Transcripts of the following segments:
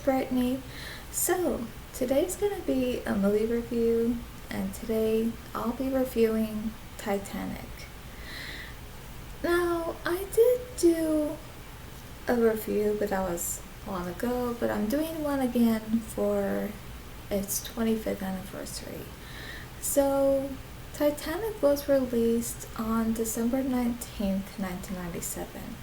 Brittany. So, today's gonna be a movie review, and today I'll be reviewing Titanic. Now, I did do a review, but that was long ago, but I'm doing one again for its 25th anniversary. So, Titanic was released on December 19th, 1997.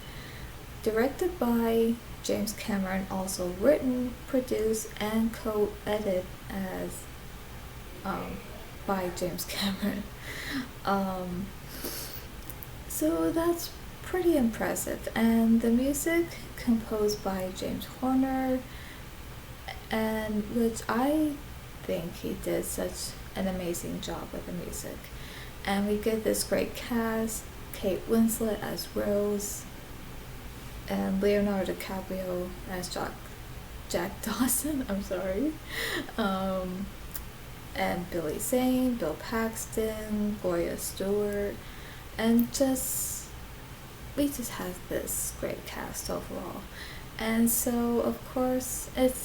Directed by James Cameron, also written, produced, and co-edited as by James Cameron. Um, so that's pretty impressive. And the music composed by James Horner, and which I think he did such an amazing job with the music. And we get this great cast: Kate Winslet as Rose, and Leonardo DiCaprio as Jack Dawson. I'm sorry. And Billy Zane, Bill Paxton, Gloria Stewart, and we just have this great cast overall. And so, of course, it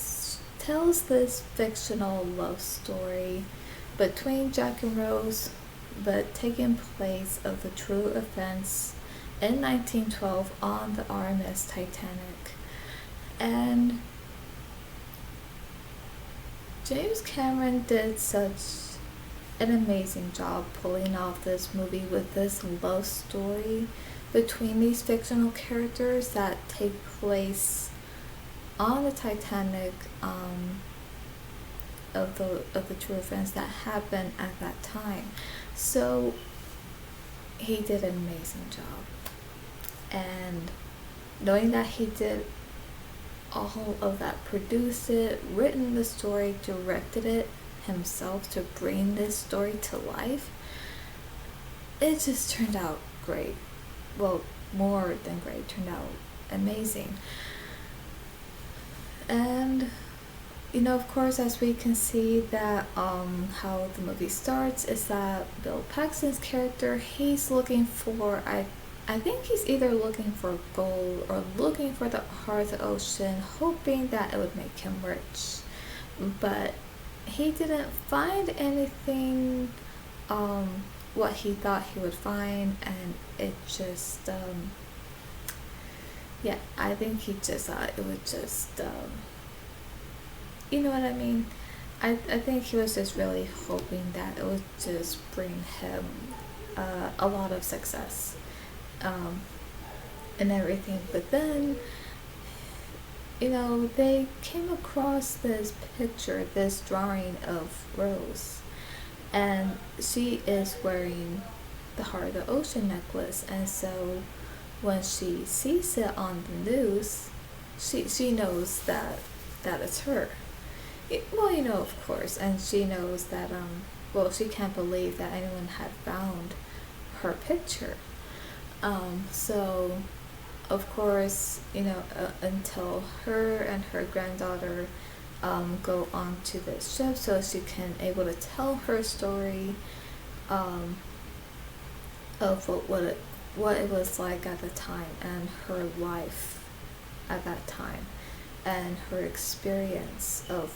tells this fictional love story between Jack and Rose, but taking place of the true events in 1912 on the RMS Titanic. And James Cameron did such an amazing job pulling off this movie with this love story between these fictional characters that take place on the Titanic, of the true events that happened at that time. So he did an amazing job. And knowing that he did all of that, produced it, written the story, directed it himself to bring this story to life, it just turned out great. Well, more than great, turned out amazing. And of course, as we can see that how the movie starts is that Bill Paxton's character, he's looking for, I think he's either looking for gold or looking for the heart of the ocean, hoping that it would make him rich. But he didn't find anything what he thought he would find, and it just I think he just thought it would just you know what I mean? I think he was just really hoping that it would just bring him a lot of success and everything. But then, they came across this picture, this drawing of Rose, and she is wearing the Heart of the Ocean necklace. And so when she sees it on the news, she knows that it's her. Of course, and she knows that she can't believe that anyone had found her picture. So of course, until her and her granddaughter go onto the ship so she can able to tell her story of what it was like at the time, and her life at that time, and her experience of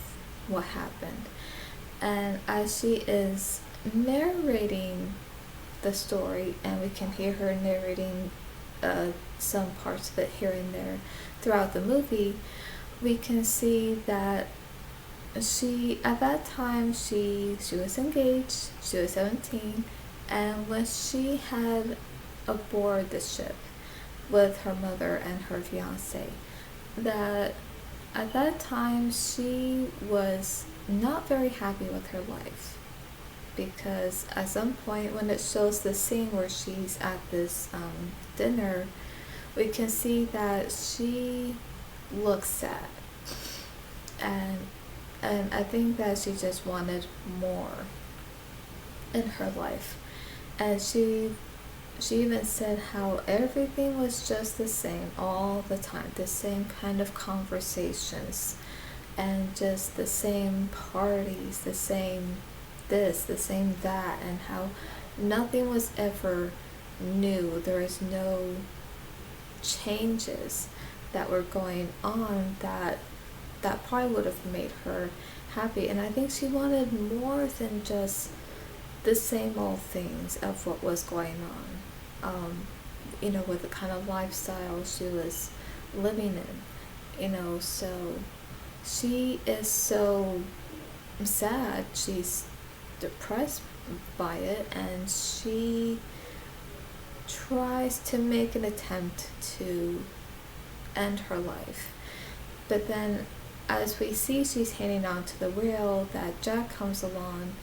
what happened. And as she is narrating the story, and we can hear her narrating some parts of it here and there throughout the movie, we can see that she, at that time, she was engaged, she was 17, and when she had aboard the ship with her mother and her fiance, that at that time she was not very happy with her life, because at some point when it shows the scene where she's at this dinner, we can see that she looks sad, and I think that she just wanted more in her life. And she even said how everything was just the same all the time, the same kind of conversations, and just the same parties, the same this, the same that, and how nothing was ever new. There is no changes that were going on that that probably would have made her happy. And I think she wanted more than just the same old things of what was going on, with the kind of lifestyle she was living in, so she is so sad, she's depressed by it, and she tries to make an attempt to end her life. But then, as we see, she's hanging on to the rail, that Jack comes along,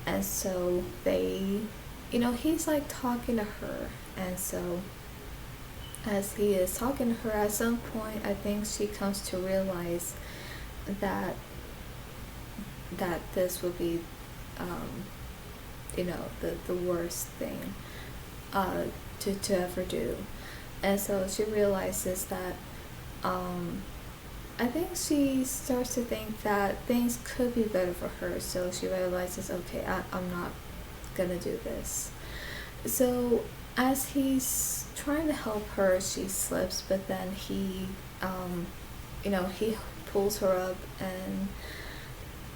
and so he's like talking to her, and so as he is talking to her, at some point, I think she comes to realize that this would be, the worst thing to ever do. And so she realizes that, I think she starts to think that things could be better for her. So she realizes, okay, I'm not gonna do this. So as he's trying to help her, she slips, but then he pulls her up,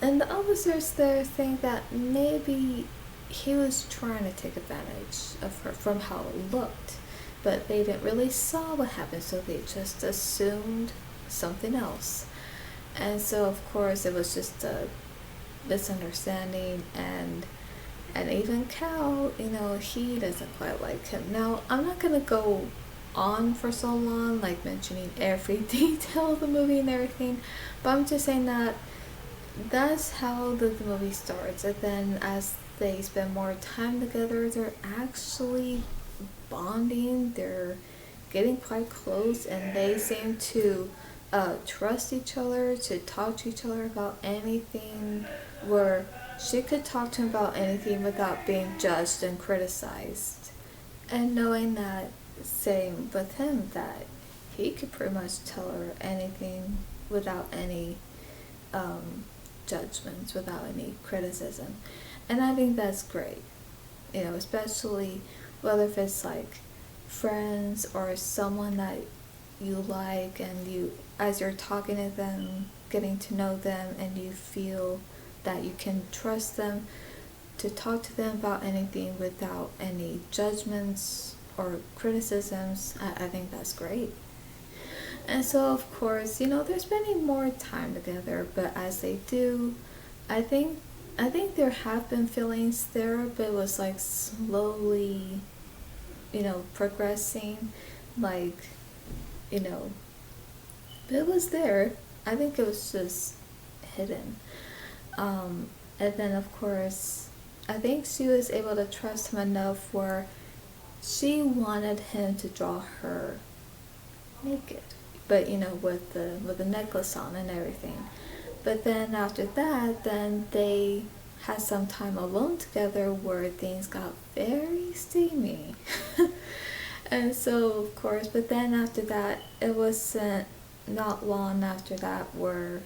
and the officers there think that maybe he was trying to take advantage of her from how it looked, but they didn't really saw what happened, so they just assumed something else. And so of course it was just a misunderstanding, and even Cal, he doesn't quite like him. Now, I'm not gonna go on for so long, like mentioning every detail of the movie and everything, but I'm just saying that that's how the movie starts. And then as they spend more time together, they're actually bonding, they're getting quite close, and they seem to trust each other, to talk to each other about anything, where she could talk to him about anything without being judged and criticized. And knowing that, same with him, that he could pretty much tell her anything without any judgments, without any criticism. And I think that's great, especially whether if it's like friends or someone that you like, and as you're talking to them, getting to know them, and you feel that you can trust them to talk to them about anything without any judgments or criticisms. I think that's great. And so of course, they're spending more time together, but as they do, I think there have been feelings there, but it was like slowly, progressing, like, but it was there. I think it was just hidden. And then of course, I think she was able to trust him enough where she wanted him to draw her naked, but with the necklace on and everything. But then after that, then they had some time alone together where things got very steamy. And so of course, but then after that, it wasn't not long after that where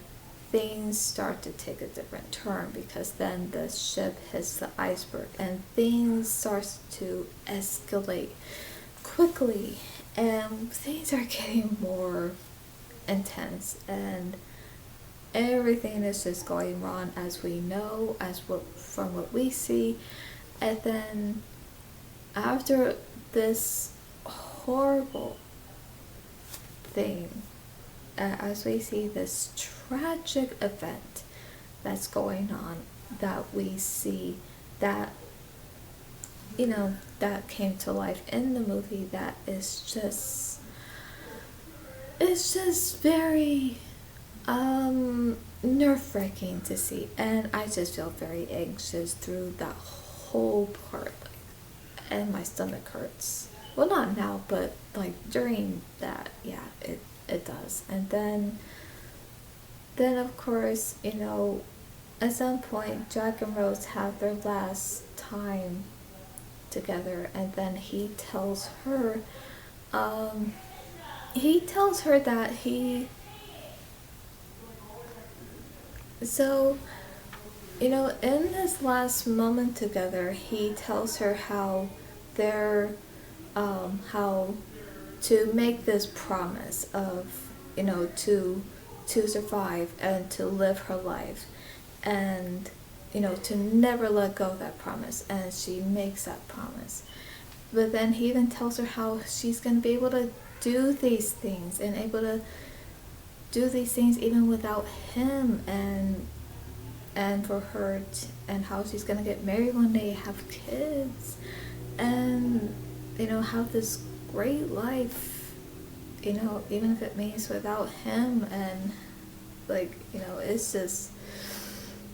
things start to take a different turn, because then the ship hits the iceberg and things starts to escalate quickly, and things are getting more intense, and everything is just going wrong, as we know, from what we see. And then after this horrible thing, as we see this tragic event that's going on, that we see that that came to life in the movie, that is just, it's just very nerve-wracking to see, and I just feel very anxious through that whole part, and my stomach hurts. Well, not now, but like during that, yeah, it does. And then of course, at some point, Jack and Rose have their last time together, and then he tells her that in this last moment together, he tells her how they're how to make this promise of, to to survive and to live her life, and to never let go of that promise, and she makes that promise. But then he even tells her how she's going to be able to do these things and able to do these things even without him, and for her and how she's going to get married one day, have kids, and have this great life, even if it means without him. And it's just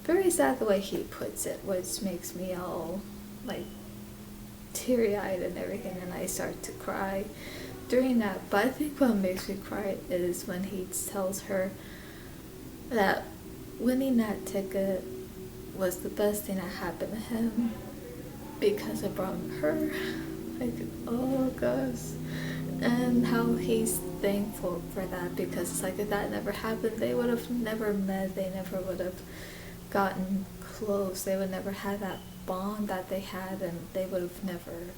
very sad the way he puts it, which makes me all like teary-eyed and everything, and I start to cry during that. But I think what makes me cry is when he tells her that winning that ticket was the best thing that happened to him because it brought her. Like, oh gosh. And how he's thankful for that, because it's like if that never happened, they would have never met, they never would have gotten close, they would never have that bond that they had, and they would have never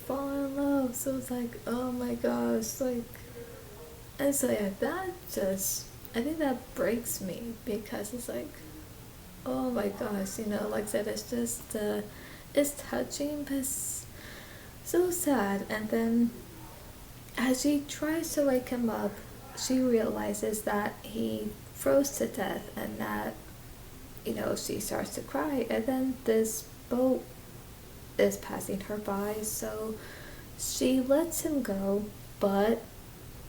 fall in love. So it's like, oh my gosh, like, and so yeah, that just, I think that breaks me, because it's like, oh my gosh, like I said, it's just it's touching, but it's so sad. And then as she tries to wake him up, she realizes that he froze to death, and that she starts to cry. And then this boat is passing her by, so she lets him go. But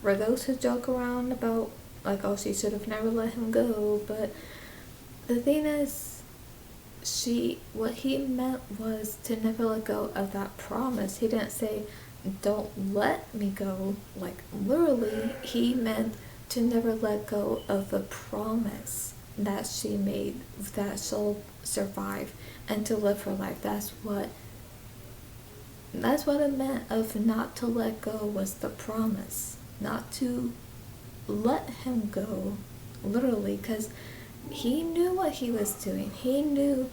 for those who joke around about like, oh, she should have never let him go, but the thing is, what he meant was to never let go of that promise. He didn't say, don't let me go, like literally. He meant to never let go of the promise that she made, that she'll survive and to live her life. That's what it meant of not to let go, was the promise, not to let him go, literally, because he knew what he was doing. He knew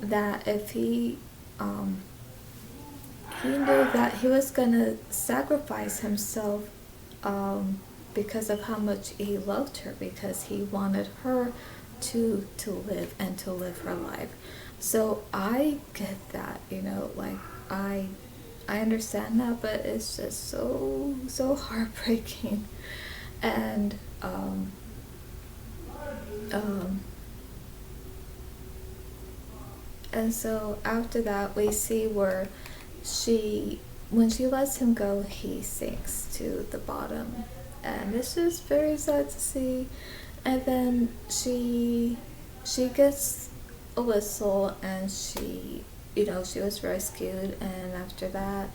that if he knew that he was gonna sacrifice himself, because of how much he loved her, because he wanted her to live and to live her life. So I get that, like I understand that, but it's just so heartbreaking. And and so after that, we see where when she lets him go, he sinks to the bottom, and it's just very sad to see. And then she gets a whistle, and she was rescued. And after that,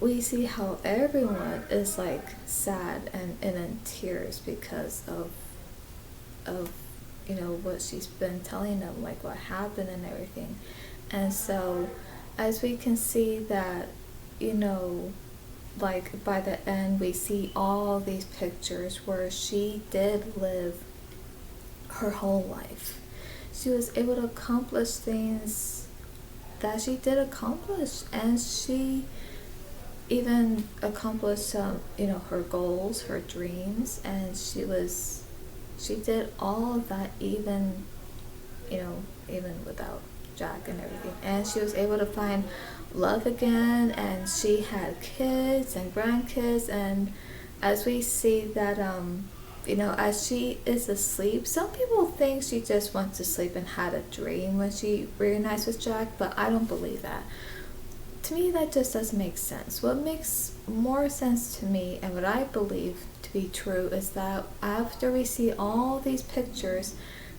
we see how everyone is like sad and in tears because of what she's been telling them, like what happened and everything. And so as we can see that, like by the end, we see all these pictures where she did live her whole life. She was able to accomplish things that she did accomplish, and she even accomplished her goals, her dreams, and she did all of that, even without Jack and everything. And she was able to find love again, and she had kids and grandkids. And as we see that as she is asleep, some people think she just went to sleep and had a dream when she reunites with Jack, but I don't believe that. To me, that just doesn't make sense. What makes more sense to me, and what I believe to be true, is that after we see all these pictures,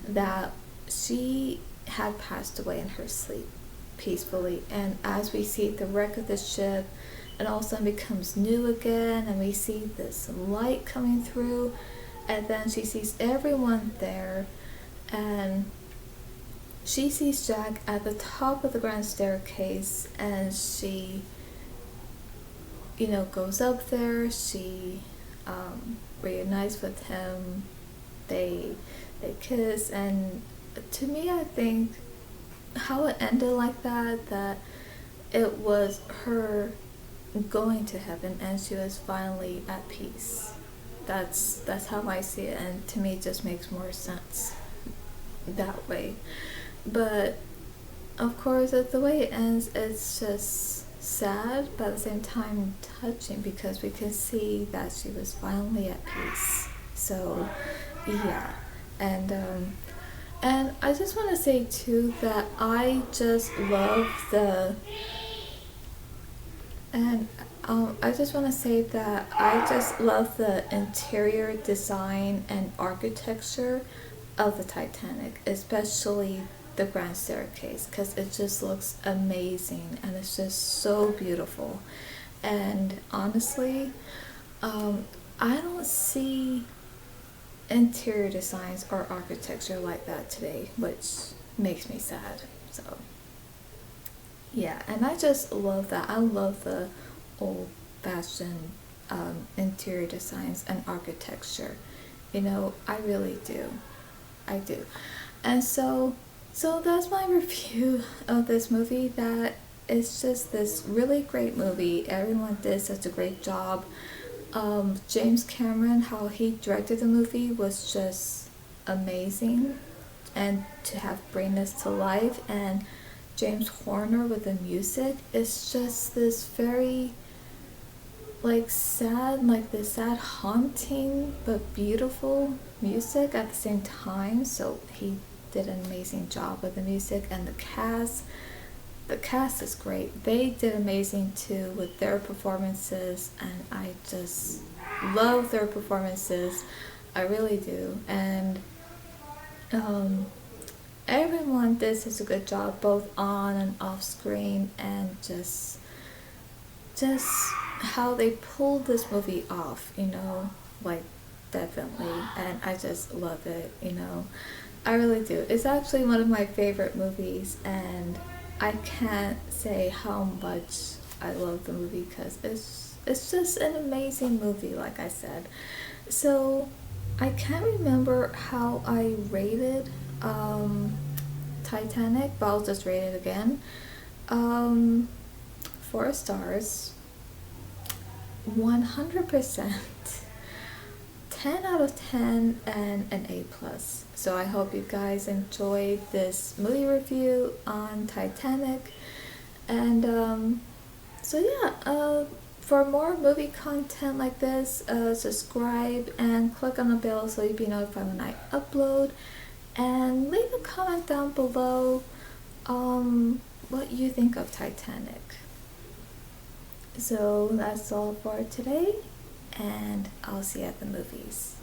that she had passed away in her sleep peacefully. And as we see the wreck of the ship, and all of a sudden becomes new again, and we see this light coming through, and then she sees everyone there, and she sees Jack at the top of the grand staircase, and she goes up there. She reunites with him. They kiss. And to me, I think how it ended like that it was her going to heaven and she was finally at peace. That's how I see it, and to me it just makes more sense that way. But of course, the way it ends, it's just sad, but at the same time touching because we can see that she was finally at peace. So, yeah, and I just want to say too that I just love the and I just want to say that I just love the interior design and architecture of the Titanic, especially the grand staircase, because it just looks amazing and it's just so beautiful. And honestly, I don't see interior designs or architecture like that today, which makes me sad. So, yeah, and I just love that. I love the old fashioned interior designs and architecture. I really do. I do. And so that's my review of this movie. That it's just this really great movie. Everyone did such a great job. James Cameron, how he directed the movie was just amazing, and to have bring this to life, and James Horner with the music, it's just this very like this sad haunting but beautiful music at the same time. So he did an amazing job with the music, and the cast is great. They did amazing too with their performances, and I just love their performances. I really do. And um, everyone did such a good job both on and off screen, and just how they pulled this movie off, like definitely. And I just love it. I really do. It's actually one of my favorite movies, and I can't say how much I love the movie because it's just an amazing movie, like I said. So I can't remember how I rated Titanic, but I'll just rate it again. Um, 4 stars, 100%. 10 out of 10 and an A plus. So I hope you guys enjoyed this movie review on Titanic. And so yeah, for more movie content like this, subscribe and click on the bell so you'll be notified when I upload. And leave a comment down below what you think of Titanic. So that's all for today, and I'll see you at the movies.